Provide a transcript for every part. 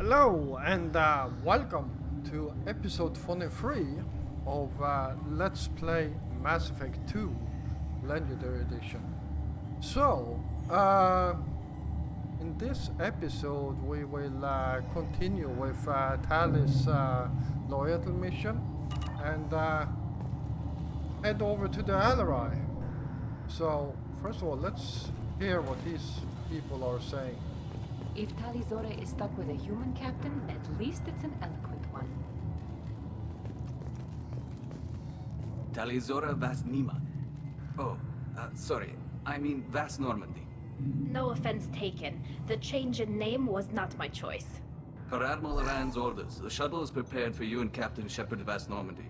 Hello and welcome to episode 23 of Let's Play Mass Effect 2 Legendary Edition. So, in this episode we will continue with Tali's loyalty mission and head over to the Alarai. So, first of all, let's hear what these people are saying. If Talizora is stuck with a human captain, at least it's an eloquent one. Talizora Vas Nima. Oh, sorry. I mean Vas Normandy. No offense taken. The change in name was not my choice. Per Admiral Aran's orders, the shuttle is prepared for you and Captain Shepard Vas Normandy.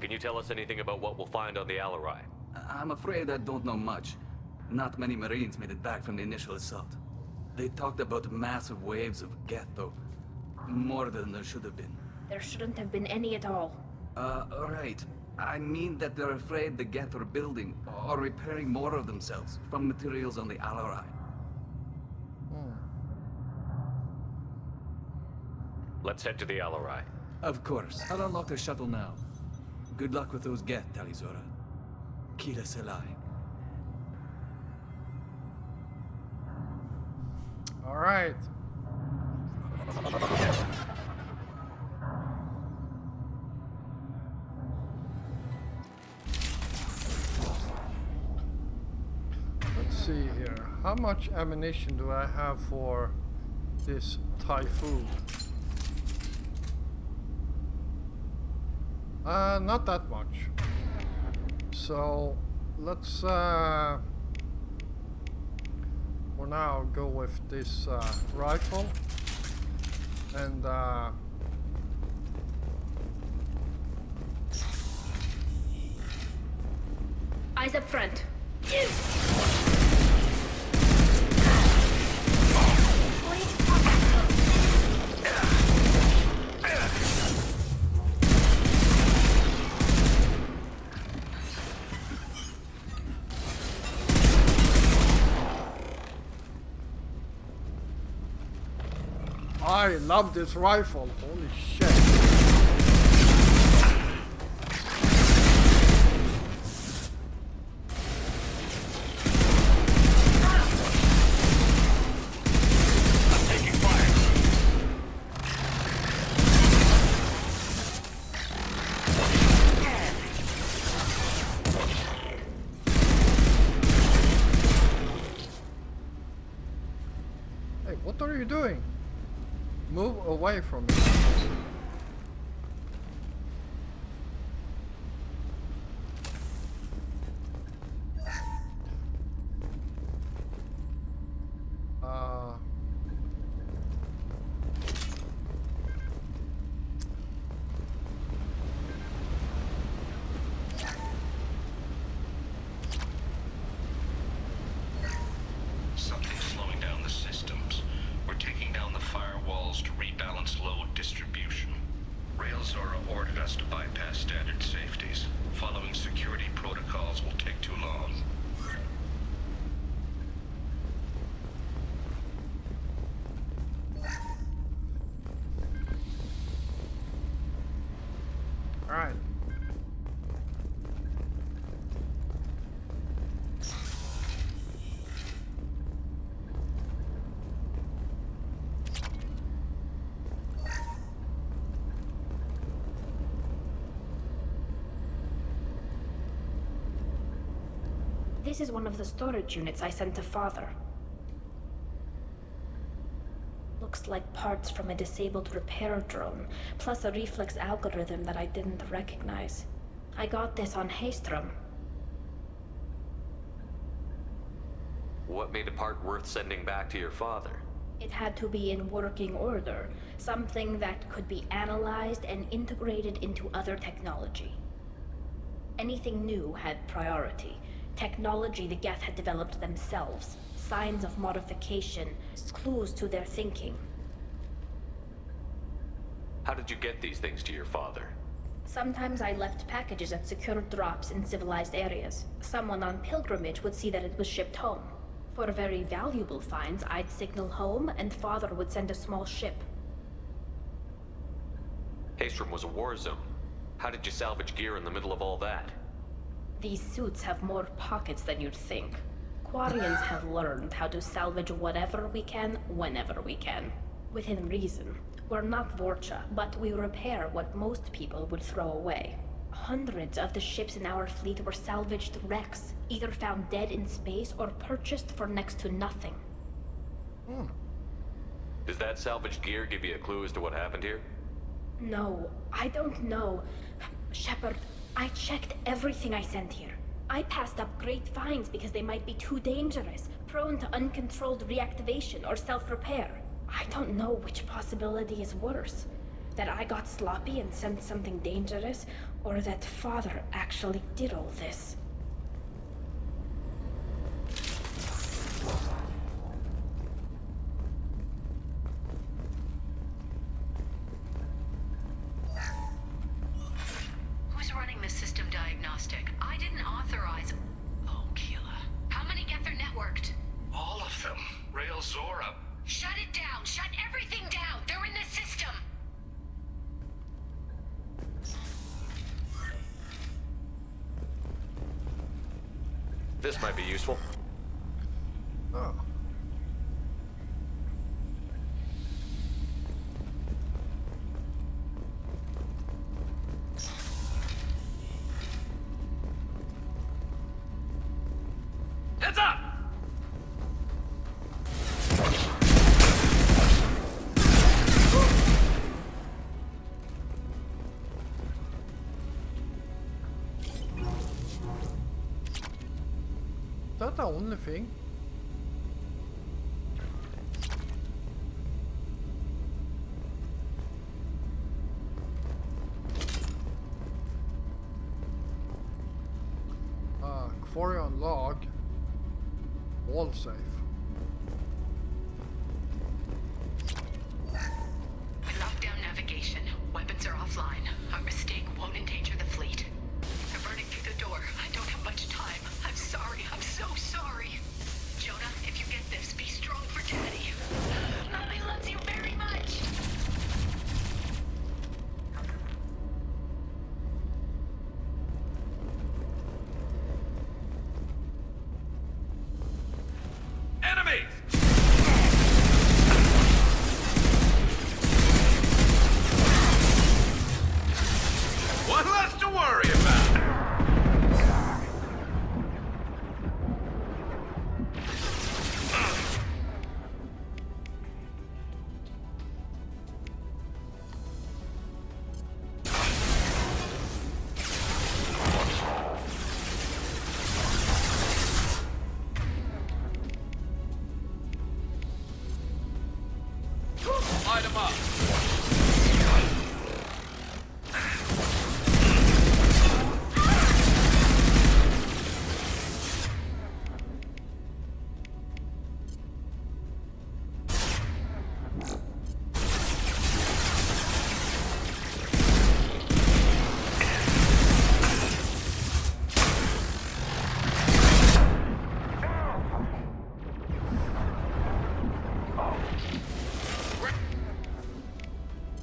Can you tell us anything about what we'll find on the Alarai? I'm afraid I don't know much. Not many Marines made it back from the initial assault. They talked about massive waves of Geth, though. More than there should have been. There shouldn't have been any at all. Right. I mean that they're afraid the Geth are building or repairing more of themselves from materials on the Alarai. Let's head to the Alarai. Of course. I'll unlock the shuttle now. Good luck with those Geth, Talizora. Kila Selai. All right. Let's see here. How much ammunition do I have for this Typhoon? Not that much. So let's for now go with this rifle and Eyes up front. I love this rifle. Holy shit. Hey, what are you doing? Move away from me. Something's slowing down the systems. We're taking down the firewalls to rebalance load distribution. Railzora ordered us to bypass standard safeties. Following security protocols will take too long. All right. This is one of the storage units I sent to Father. Looks like parts from a disabled repair drone, plus a reflex algorithm that I didn't recognize. I got this on Haystrom. What made a part worth sending back to your father? It had to be in working order, something that could be analyzed and integrated into other technology. Anything new had priority. Technology the Geth had developed themselves, signs of modification, clues to their thinking. How did you get these things to your father? Sometimes I left packages at secure drops in civilized areas. Someone on pilgrimage would see that it was shipped home. For very valuable finds, I'd signal home, and Father would send a small ship. Haestrom was a war zone. How did you salvage gear in the middle of all that? These suits have more pockets than you'd think. Quarians have learned how to salvage whatever we can, whenever we can. Within reason. We're not Vorcha, but we repair what most people would throw away. Hundreds of the ships in our fleet were salvaged wrecks, either found dead in space or purchased for next to nothing. Does that salvaged gear give you a clue as to what happened here? No, I don't know. Shepard, I checked everything I sent here. I passed up great finds because they might be too dangerous, prone to uncontrolled reactivation or self-repair. I don't know which possibility is worse. That I got sloppy and sent something dangerous, or that Father actually did all this. Who's running the system diagnostic? I didn't authorize... Oh, Keela. How many Gether networked? All of them. Rail Zora. Shut it down! Shut everything down! They're in the system! This might be useful. Oh. Heads up! Is that the only thing? Quarian log. Wall safe. We locked down navigation. Weapons are offline. Our mistake won't endanger the fleet. They're burning through the door. I don't have much time. I'm sorry. I'm so sorry. Jonah, if you get this, be strong for Daddy. Mommy loves you very much. Enemies! One less to worry about. Light 'em up.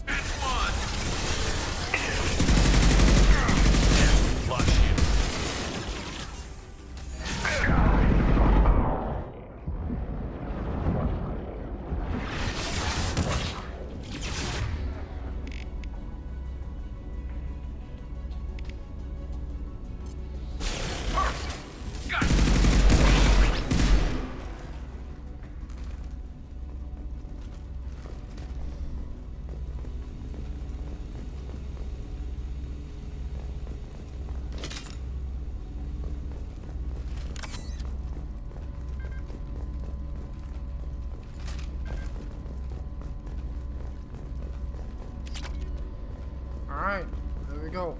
That's one. Flush you. Got it. Alright, there we go.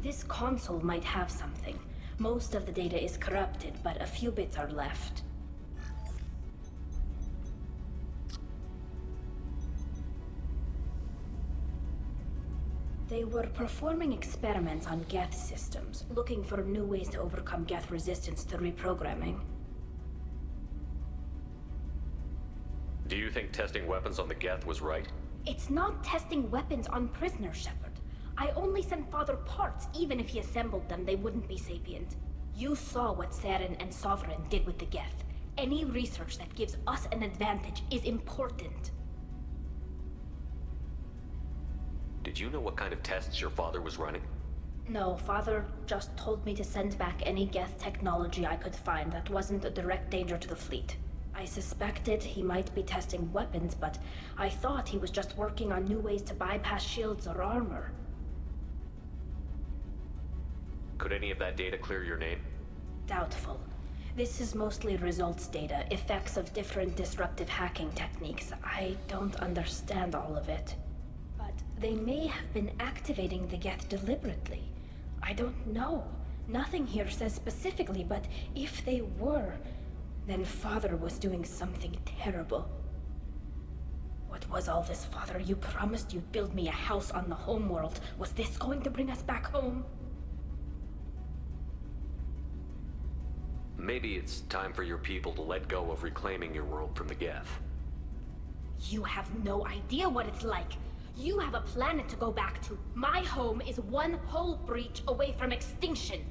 This console might have something. Most of the data is corrupted, but a few bits are left. They were performing experiments on Geth systems, looking for new ways to overcome Geth resistance to reprogramming. Do you think testing weapons on the Geth was right? It's not testing weapons on prisoners, Shepard. I only sent Father parts. Even if he assembled them, they wouldn't be sapient. You saw what Saren and Sovereign did with the Geth. Any research that gives us an advantage is important. Did you know what kind of tests your father was running? No, Father just told me to send back any Geth technology I could find that wasn't a direct danger to the fleet. I suspected he might be testing weapons, but I thought he was just working on new ways to bypass shields or armor. Could any of that data clear your name? Doubtful. This is mostly results data, effects of different disruptive hacking techniques. I don't understand all of it. But they may have been activating the Geth deliberately. I don't know. Nothing here says specifically, but if they were, then Father was doing something terrible. What was all this, Father? You promised you'd build me a house on the homeworld. Was this going to bring us back home? Maybe it's time for your people to let go of reclaiming your world from the Geth. You have no idea what it's like. You have a planet to go back to. My home is one hull breach away from extinction.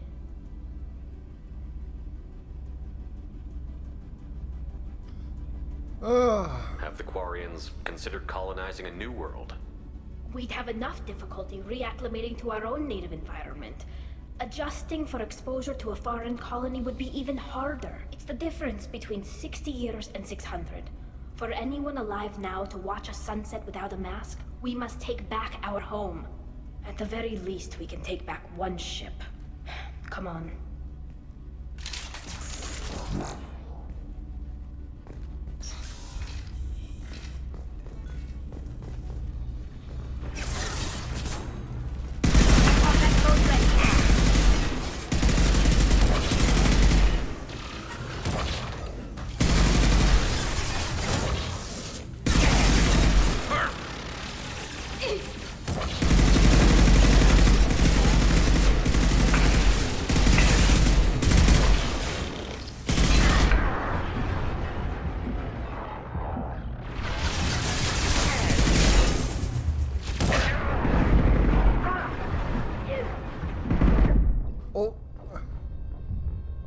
Have the Quarians considered colonizing a new world? We'd have enough difficulty reacclimating to our own native environment. Adjusting for exposure to a foreign colony would be even harder. It's the difference between 60 years and 600. For anyone alive now to watch a sunset without a mask, we must take back our home. At the very least, we can take back one ship. Come on.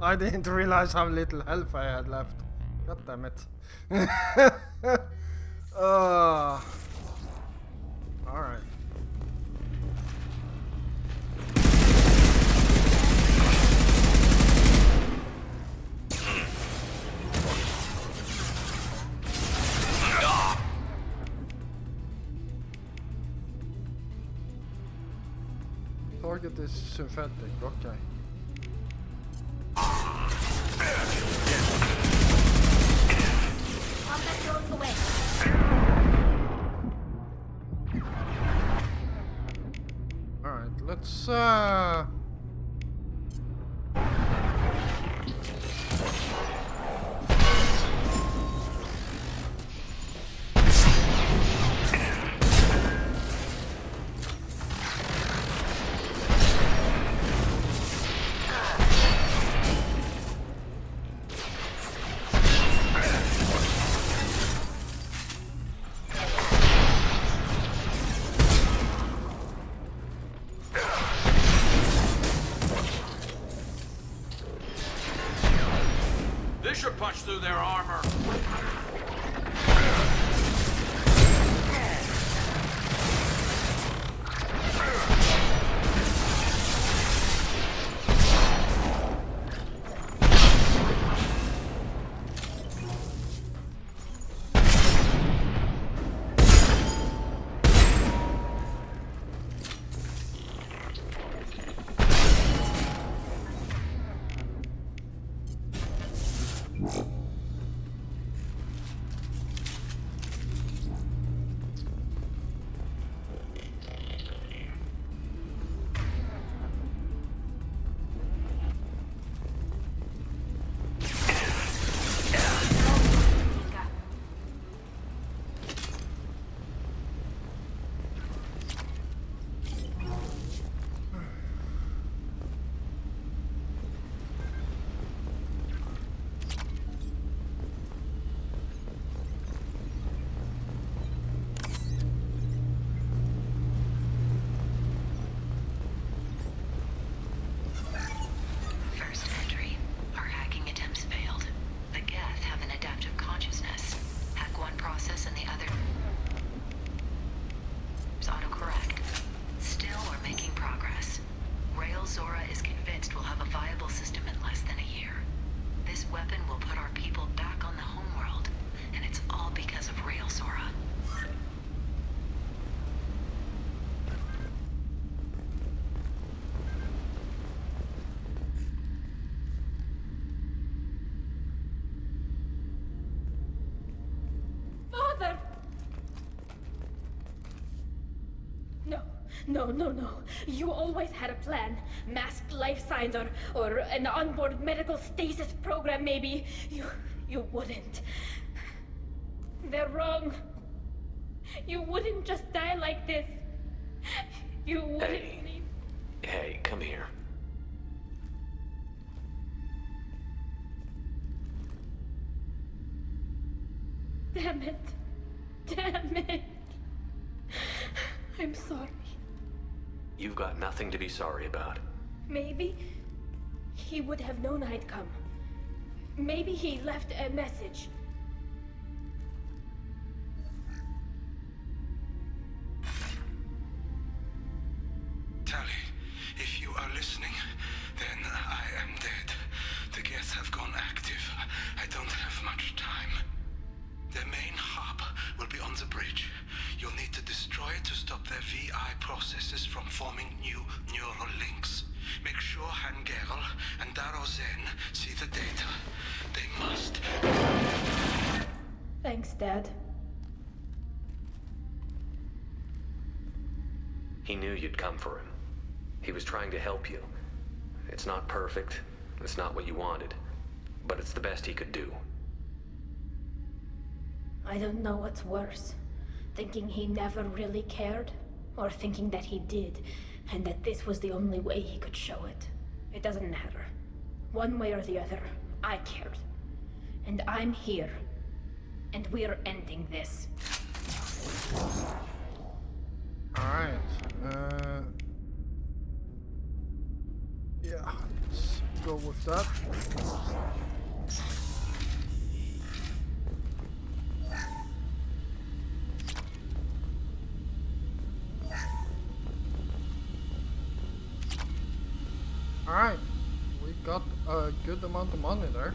I didn't realize how little health I had left. God damn it. Alright. Target is synthetic, okay. Alright, let's This should punch through their armor. No, no, no. You always had a plan. Masked life signs or an onboard medical stasis program, maybe. You wouldn't. They're wrong. You wouldn't just die like this. You wouldn't Hey. leave. Hey, come here. Damn it. Damn it. I'm sorry. You've got nothing to be sorry about. Maybe he would have known I'd come. Maybe he left a message. Tali, if you are listening, then I am dead. The Geth have gone active. I don't have much time. The main hub will be on the bridge. You'll need to destroy it to stop their VI processes from forming new neural links. Make sure Hangerl and Daro Zen see the data. They must. Thanks, Dad. He knew you'd come for him. He was trying to help you. It's not perfect. It's not what you wanted. But it's the best he could do. I don't know what's worse. Thinking he never really cared, or thinking that he did, and that this was the only way he could show it. It doesn't matter. One way or the other, I cared. And I'm here. And we're ending this. Alright. Yeah, let's go with that. Alright, we got a good amount of money there.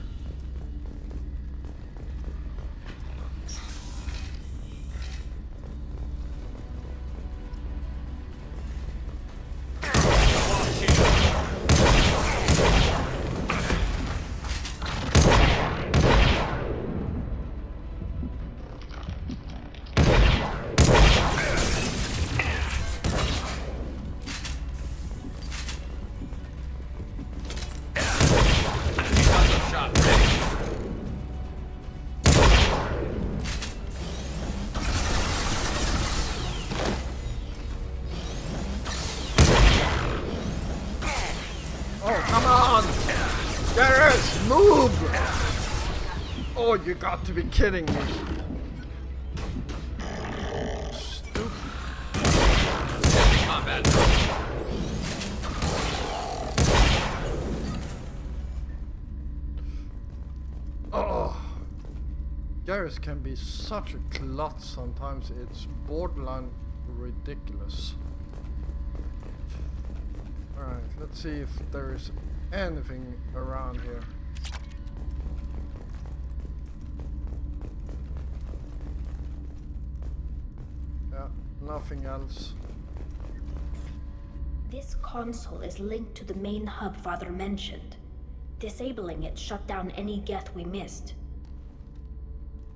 Oh, come on! Garrus, move! Oh, you got to be kidding me. Stupid. Combat. Oh. Garrus can be such a klutz sometimes, it's borderline ridiculous. Alright, let's see if there is anything around here. Yeah, nothing else. This console is linked to the main hub Father mentioned. Disabling it shut down any Geth we missed.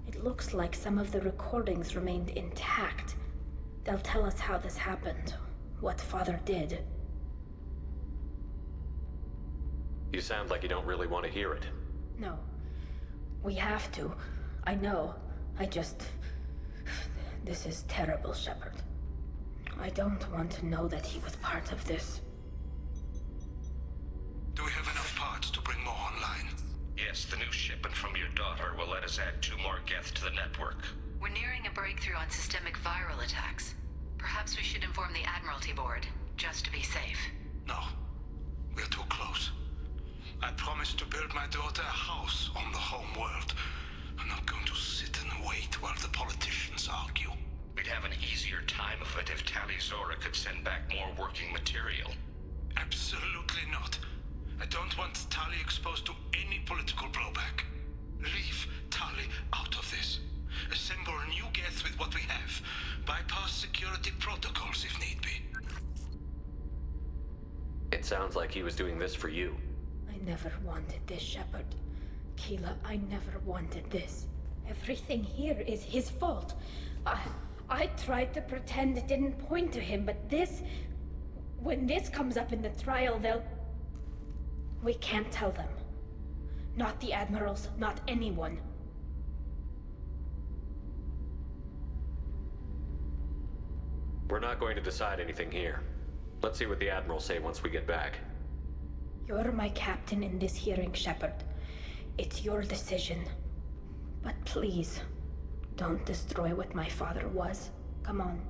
It looks like some of the recordings remained intact. They'll tell us how this happened, what Father did. You sound like you don't really want to hear it. No. We have to. I know. This is terrible, Shepard. I don't want to know that he was part of this. Do we have enough parts to bring more online? Yes, the new shipment from your daughter will let us add 2 more Geth to the network. We're nearing a breakthrough on systemic viral attacks. Perhaps we should inform the Admiralty Board, just to be safe. No, we're too close. I promised to build my daughter a house on the home world. I'm not going to sit and wait while the politicians argue. We'd have an easier time of it if Tali Zora could send back more working material. Absolutely not. I don't want Tali exposed to any political blowback. Leave Tali out of this. Assemble new Geth with what we have. Bypass security protocols if need be. It sounds like he was doing this for you. I never wanted this, Shepard. Keela, I never wanted this. Everything here is his fault. I tried to pretend it didn't point to him, but this... When this comes up in the trial, they'll... We can't tell them. Not the admirals, not anyone. We're not going to decide anything here. Let's see what the Admirals say once we get back. You're my captain in this hearing, Shepard. It's your decision. But please, don't destroy what my father was. Come on.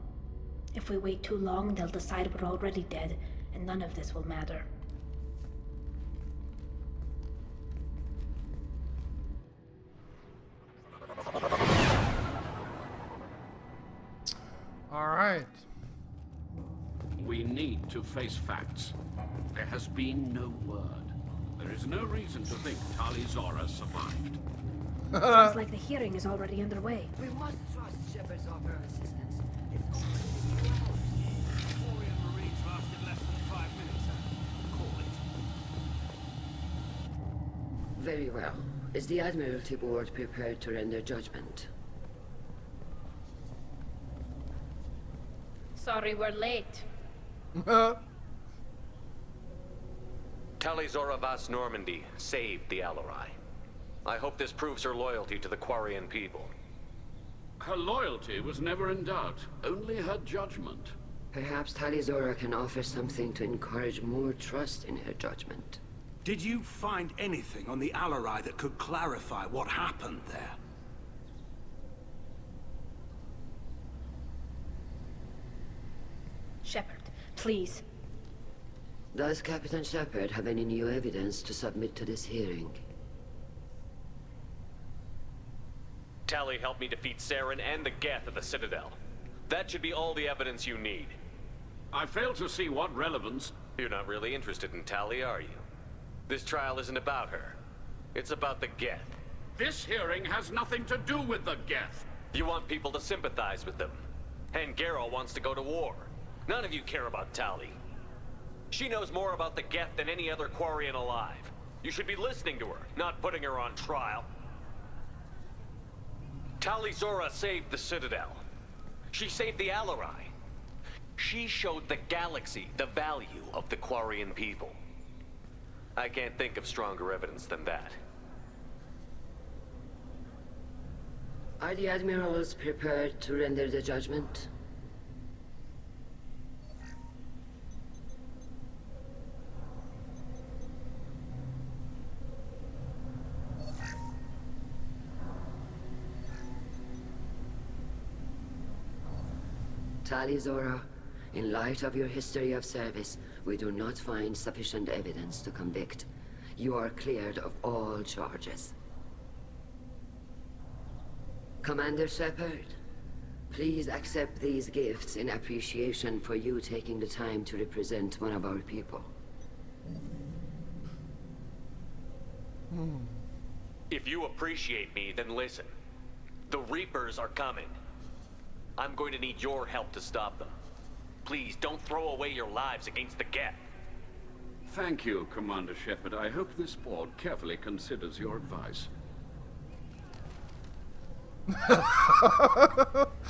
If we wait too long, they'll decide we're already dead, and none of this will matter. All right. We need to face facts. There has been no word. There is no reason to think Tali Zora survived. Sounds like the hearing is already underway. We must trust Shepard's offer of assistance. It's Quarian Marines lasted less than 5 minutes. Call it. very well. Is the Admiralty Board prepared to render judgment? Sorry we're late. Tali Zora Vas Normandy saved the Alarai. I hope this proves her loyalty to the Quarian people. Her loyalty was never in doubt, only her judgment. Perhaps Tali Zora can offer something to encourage more trust in her judgment. Did you find anything on the Alarai that could clarify what happened there? Shepard, please. Does Captain Shepard have any new evidence to submit to this hearing? Tali helped me defeat Saren and the Geth at the Citadel. That should be all the evidence you need. I fail to see what relevance... You're not really interested in Tali, are you? This trial isn't about her. It's about the Geth. This hearing has nothing to do with the Geth. You want people to sympathize with them. And Garrow wants to go to war. None of you care about Tali. She knows more about the Geth than any other Quarian alive. You should be listening to her, not putting her on trial. Tali Zora saved the Citadel. She saved the Alarai. She showed the galaxy the value of the Quarian people. I can't think of stronger evidence than that. Are the Admirals prepared to render the judgment? Tali Zora, in light of your history of service, we do not find sufficient evidence to convict. You are cleared of all charges. Commander Shepard, please accept these gifts in appreciation for you taking the time to represent one of our people. If you appreciate me, then listen. The Reapers are coming. I'm going to need your help to stop them. Please, don't throw away your lives against the Geth. Thank you, Commander Shepard. I hope this board carefully considers your advice.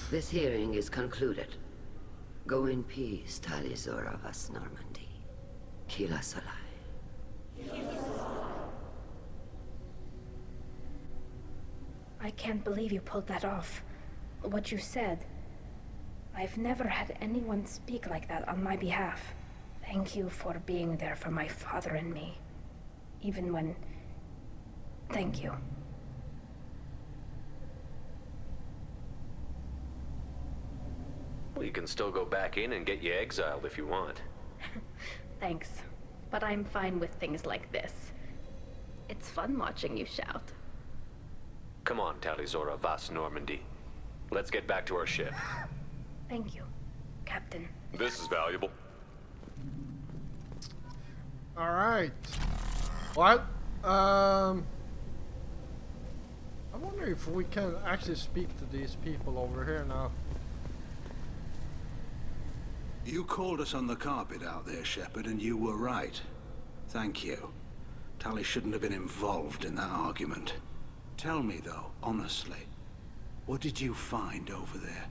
This hearing is concluded. Go in peace, Tali Zora Vas Normandy. Kila Salai. I can't believe you pulled that off. What you said. I've never had anyone speak like that on my behalf. Thank you for being there for my father and me. Even when... Thank you. Well, you can still go back in and get you exiled if you want. Thanks. But I'm fine with things like this. It's fun watching you shout. Come on, Tali Zora Vas Normandy. Let's get back to our ship. Thank you, Captain. This is valuable. All right. What? I wonder if we can actually speak to these people over here now. You called us on the carpet out there, Shepard, and you were right. Thank you. Tali shouldn't have been involved in that argument. Tell me, though, honestly, what did you find over there?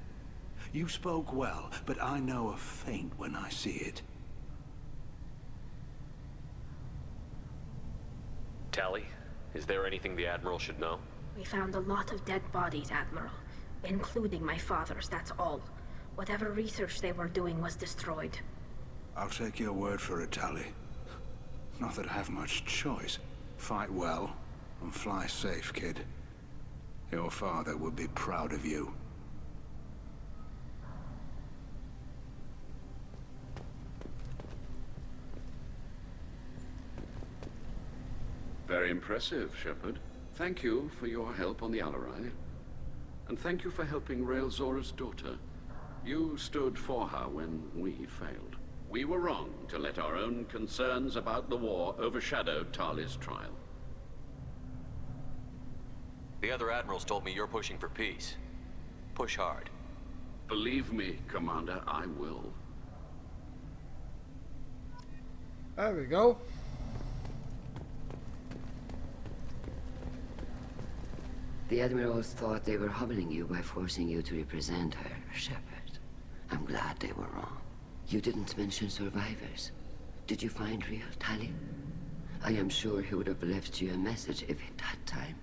You spoke well, but I know a feint when I see it. Tally, is there anything the Admiral should know? We found a lot of dead bodies, Admiral. Including my father's, that's all. Whatever research they were doing was destroyed. I'll take your word for it, Tally. Not that I have much choice. Fight well, and fly safe, kid. Your father would be proud of you. Very impressive, Shepard. Thank you for your help on the Alarai. And thank you for helping Rael Zora's daughter. You stood for her when we failed. We were wrong to let our own concerns about the war overshadow Tali's trial. The other Admirals told me you're pushing for peace. Push hard. Believe me, Commander, I will. There we go. The Admirals thought they were humbling you by forcing you to represent her, Shepard. I'm glad they were wrong. You didn't mention survivors. Did you find real Tali? I am sure he would have left you a message if he'd had time.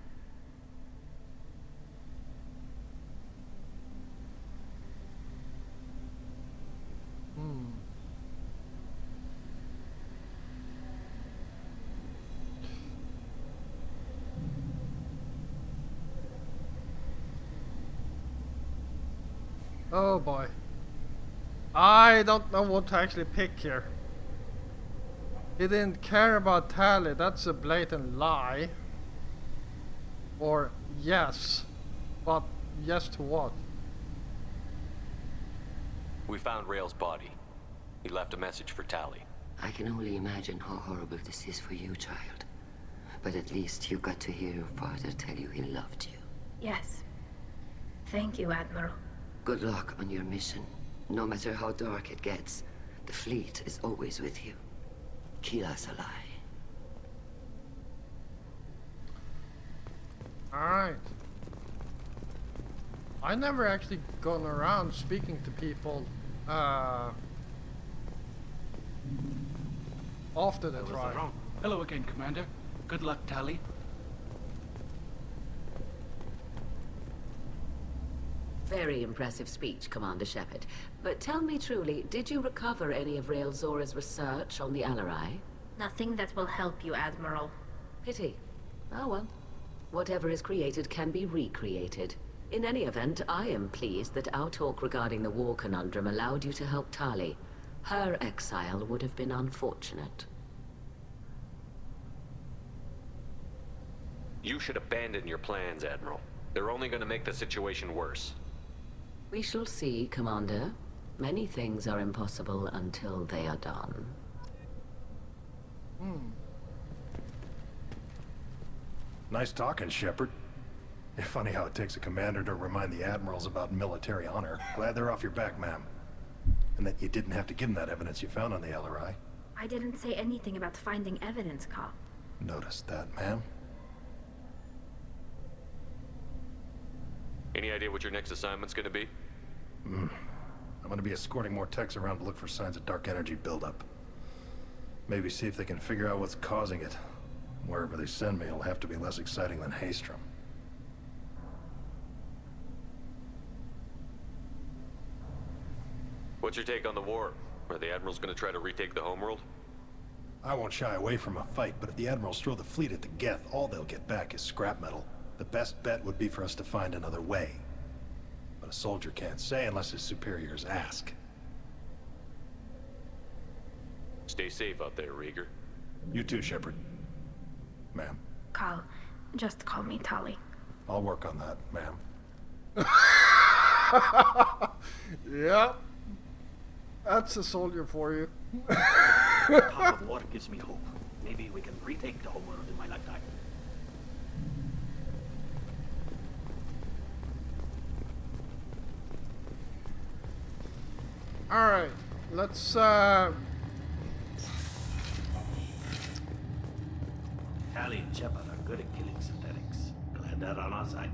Oh boy. I don't know what to actually pick here. He didn't care about Tali, that's a blatant lie. Or yes. But yes to what? We found Rael's body. He left a message for Tali. I can only imagine how horrible this is for you, child. But at least you got to hear your father tell you he loved you. Yes. Thank you, Admiral. Good luck on your mission. No matter how dark it gets, the fleet is always with you. Kila Salai. Alright. I never actually gone around speaking to people after the trial. Hello again, Commander. Good luck, Tali. Very impressive speech, Commander Shepard. But tell me truly, did you recover any of Rael Zora's research on the Alarai? Nothing that will help you, Admiral. Pity. Oh well. Whatever is created can be recreated. In any event, I am pleased that our talk regarding the war conundrum allowed you to help Tali. Her exile would have been unfortunate. You should abandon your plans, Admiral. They're only going to make the situation worse. We shall see, Commander. Many things are impossible until they are done. Nice talking, Shepard. It's funny how it takes a commander to remind the admirals about military honor. Glad they're off your back, ma'am. And that you didn't have to give them that evidence you found on the LRI. I didn't say anything about finding evidence, Carl. Noticed that, ma'am. Any idea what your next assignment's going to be? I'm gonna be escorting more techs around to look for signs of dark energy buildup. Maybe see if they can figure out what's causing it. Wherever they send me, it'll have to be less exciting than Haystrom. What's your take on the war? Are the Admirals going to try to retake the homeworld? I won't shy away from a fight, but if the admirals throw the fleet at the Geth, all they'll get back is scrap metal. The best bet would be for us to find another way. But a soldier can't say unless his superiors ask. Stay safe out there, Rieger. You too, Shepard. Ma'am. Carl, just call me Tali. I'll work on that, ma'am. Yeah. That's a soldier for you. Part of war gives me hope. Maybe we can retake the homeworld in my lifetime. Alright, let's Tali and Shepard are good at killing synthetics. Glad they're on our side.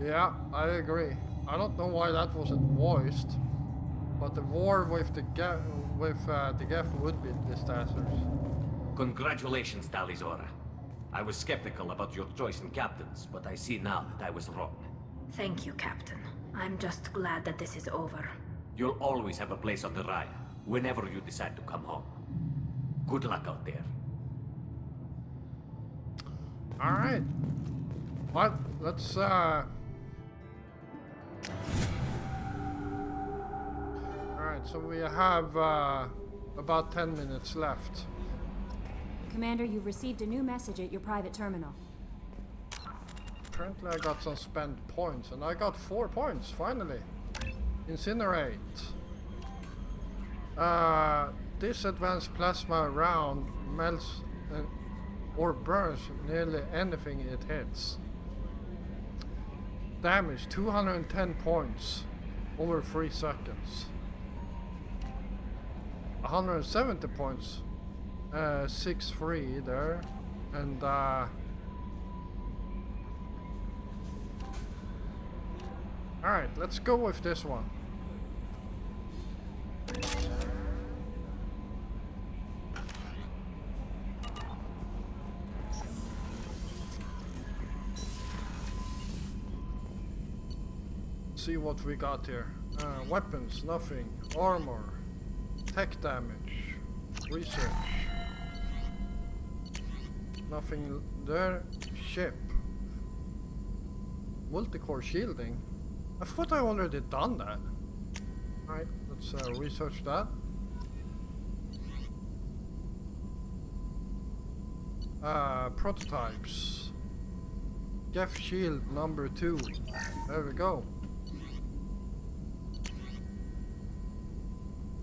Yeah, I agree. I don't know why that wasn't voiced, but the war with the Geth would be disastrous. Congratulations, Talizora. I was skeptical about your choice in captains, but I see now that I was wrong. Thank you, Captain. I'm just glad that this is over. You'll always have a place on the Raya, whenever you decide to come home. Good luck out there. Alright. Well, let's Alright, so we have about 10 minutes left. Commander, you've received a new message at your private terminal. Apparently I got some spent points, and I got 4 points, finally. Incinerate. This advanced plasma round melts or burns nearly anything it hits. Damage 210 points over 3 seconds. 170 points. 6-3 there, and alright, let's go with this one. See what we got here. Weapons, nothing. Armor, tech damage, research. Nothing there. Ship. Multicore shielding. I thought I already done that. Alright, let's research that. Prototypes. Geth shield number 2. There we go.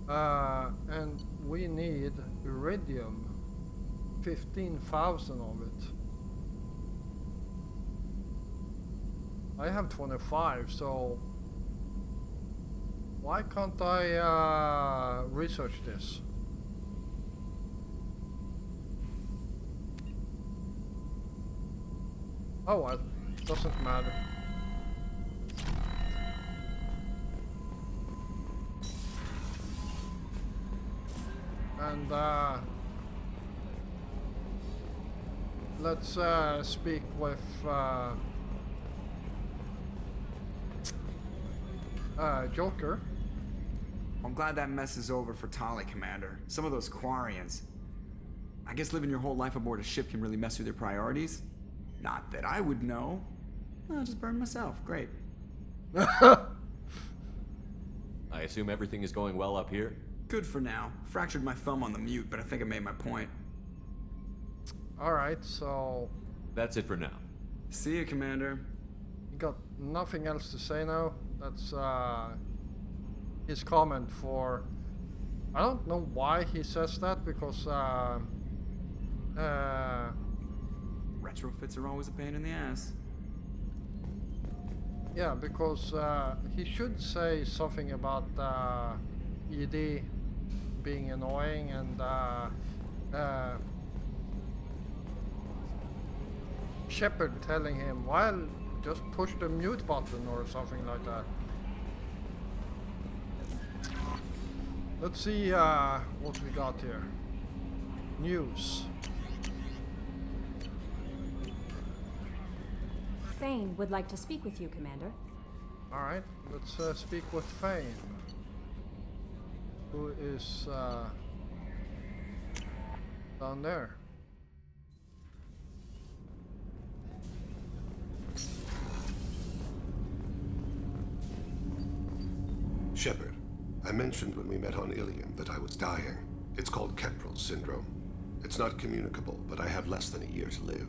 And we need iridium. 15,000 of it. I have 25, so why can't I research this? Oh well, doesn't matter. And let's speak with Joker. I'm glad that mess is over for Tali, Commander. Some of those Quarians. I guess living your whole life aboard a ship can really mess with your priorities. Not that I would know. I'll just burn myself. Great. I assume everything is going well up here? Good for now. Fractured my thumb on the mute, but I think I made my point. Alright, so... That's it for now. See you, Commander. You got nothing else to say now? That's his comment for... I don't know why he says that, because retrofits are always a pain in the ass. Yeah, because he should say something about ED being annoying and Shepard telling him, well, just push the mute button or something like that. Let's see what we got here. News. Thane would like to speak with you, Commander. Alright, let's speak with Thane, who is down there. Shepard, I mentioned when we met on Ilium that I was dying. It's called Kestrel syndrome. It's not communicable, but I have less than a year to live.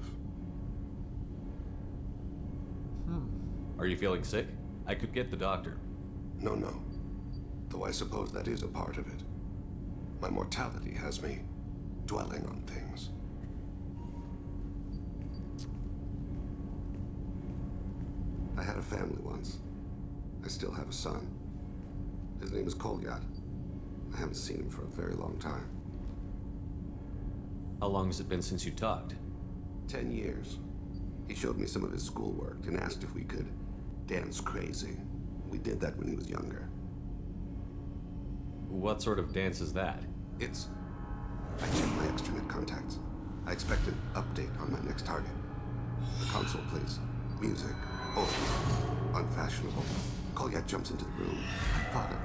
Are you feeling sick? I could get the doctor. No. Though I suppose that is a part of it. My mortality has me dwelling on things. I had a family once. I still have a son. His name is Kolyat. I haven't seen him for a very long time. How long has it been since you talked? 10 years. He showed me some of his schoolwork and asked if we could dance crazy. We did that when he was younger. What sort of dance is that? I checked my extranet contacts. I expect an update on my next target. The console plays music, old, unfashionable. Kolyat jumps into the room. My father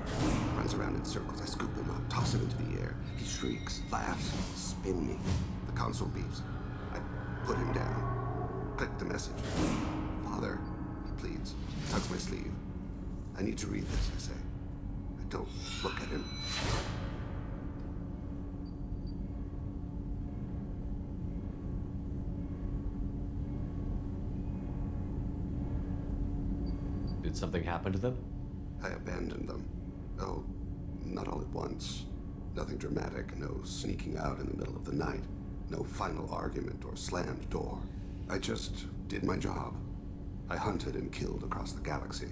runs around in circles. I scoop him up, toss him into the air. He shrieks, laughs, spin me. The console beeps. I put him down. Click the message. Father, he pleads, tugs my sleeve. I need to read this, I say. I don't look at him. Did something happen to them? I abandoned them. Oh, not all at once. Nothing dramatic, no sneaking out in the middle of the night. No final argument or slammed door. I just did my job. I hunted and killed across the galaxy.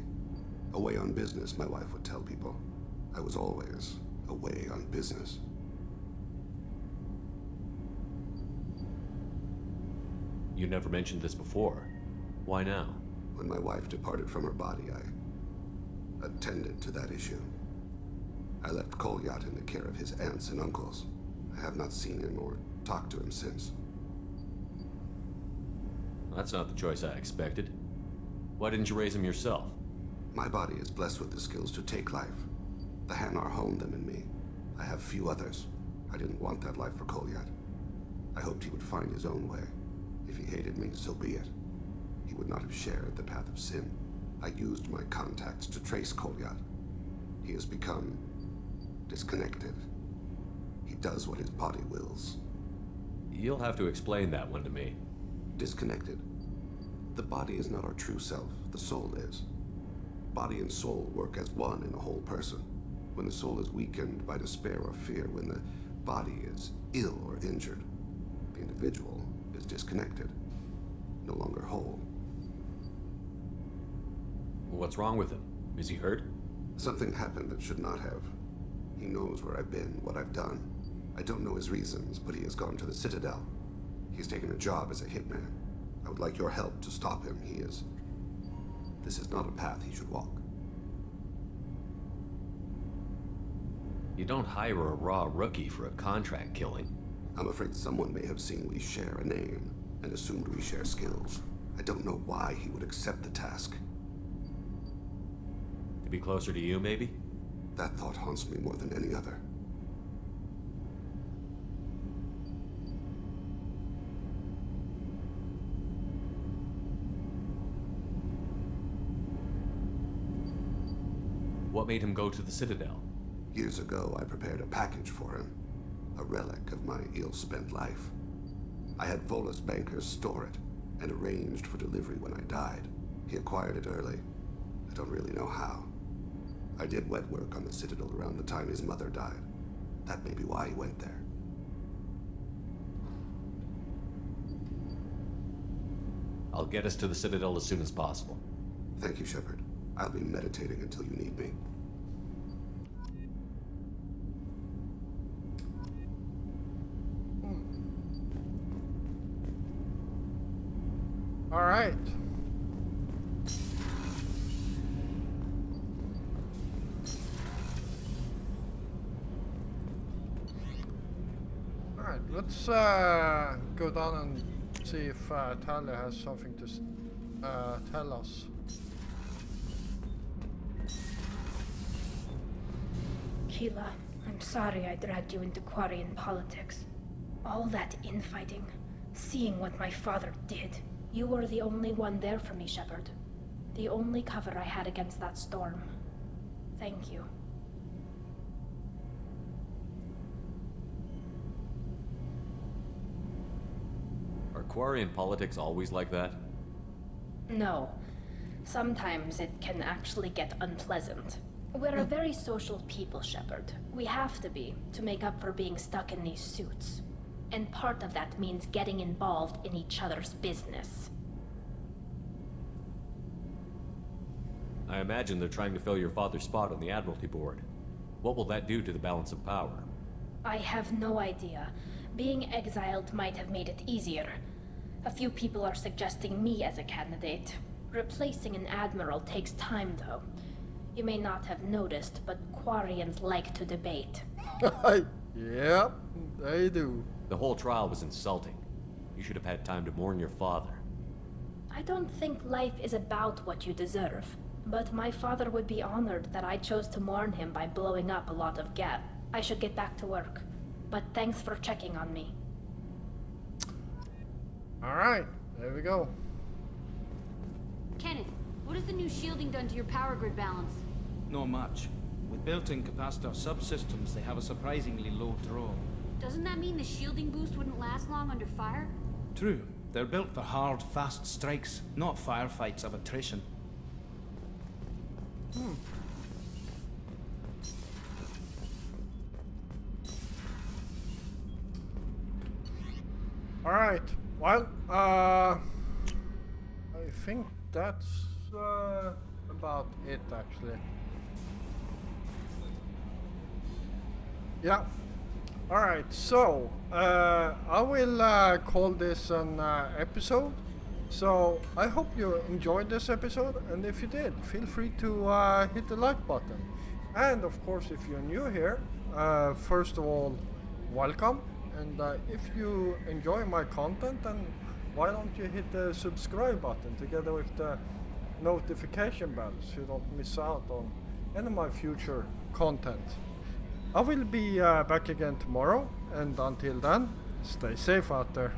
Away on business, my wife would tell people. I was always away on business. You never mentioned this before. Why now? When my wife departed from her body, I attended to that issue. I left Kolyat in the care of his aunts and uncles. I have not seen him or talked to him since. That's not the choice I expected. Why didn't you raise him yourself? My body is blessed with the skills to take life. The Hanar honed them in me. I have few others. I didn't want that life for Kolyat. I hoped he would find his own way. If he hated me, so be it. He would not have shared the path of sin. I used my contacts to trace Kolyat. He has become disconnected. He does what his body wills. You'll have to explain that one to me. Disconnected. The body is not our true self. The soul is. Body and soul work as one in a whole person. When the soul is weakened by despair or fear, when the body is ill or injured, the individual is disconnected, no longer whole. What's wrong with him? Is he hurt? Something happened that should not have. He knows where I've been, what I've done. I don't know his reasons, but he has gone to the Citadel. He's taken a job as a hitman. I would like your help to stop him. This is not a path he should walk. You don't hire a raw rookie for a contract killing. I'm afraid someone may have seen we share a name and assumed we share skills. I don't know why he would accept the task. To be closer to you, maybe? That thought haunts me more than any other. What made him go to the Citadel? Years ago, I prepared a package for him. A relic of my ill-spent life. I had Volus bankers store it, and arranged for delivery when I died. He acquired it early. I don't really know how. I did wet work on the Citadel around the time his mother died. That may be why he went there. I'll get us to the Citadel as soon as possible. Thank you, Shepard. I'll be meditating until you need me. All right. All right, let's go down and see if Tali has something to tell us. Keela, I'm sorry I dragged you into Quarian politics. All that infighting, seeing what my father did. You were the only one there for me, Shepard. The only cover I had against that storm. Thank you. Are Quarian politics always like that? No. Sometimes it can actually get unpleasant. We're a very social people, Shepard. We have to be, to make up for being stuck in these suits. And part of that means getting involved in each other's business. I imagine they're trying to fill your father's spot on the Admiralty Board. What will that do to the balance of power? I have no idea. Being exiled might have made it easier. A few people are suggesting me as a candidate. Replacing an admiral takes time, though. You may not have noticed, but Quarians like to debate. Yep, they do. The whole trial was insulting. You should have had time to mourn your father. I don't think life is about what you deserve, but my father would be honored that I chose to mourn him by blowing up a lot of Geth. I should get back to work, but thanks for checking on me. Alright, there we go. Kenneth, what has the new shielding done to your power grid balance? Not much. With built-in capacitor subsystems, they have a surprisingly low draw. Doesn't that mean the shielding boost wouldn't last long under fire? True. They're built for hard, fast strikes, not firefights of attrition. Alright, well, I think that's about it actually. Yeah. Alright, so I will call this an episode. So I hope you enjoyed this episode, and if you did, feel free to hit the like button. And of course, if you're new here, first of all, welcome. And if you enjoy my content, then why don't you hit the subscribe button together with the notification bell so you don't miss out on any of my future content. I will be back again tomorrow, and until then, stay safe out there.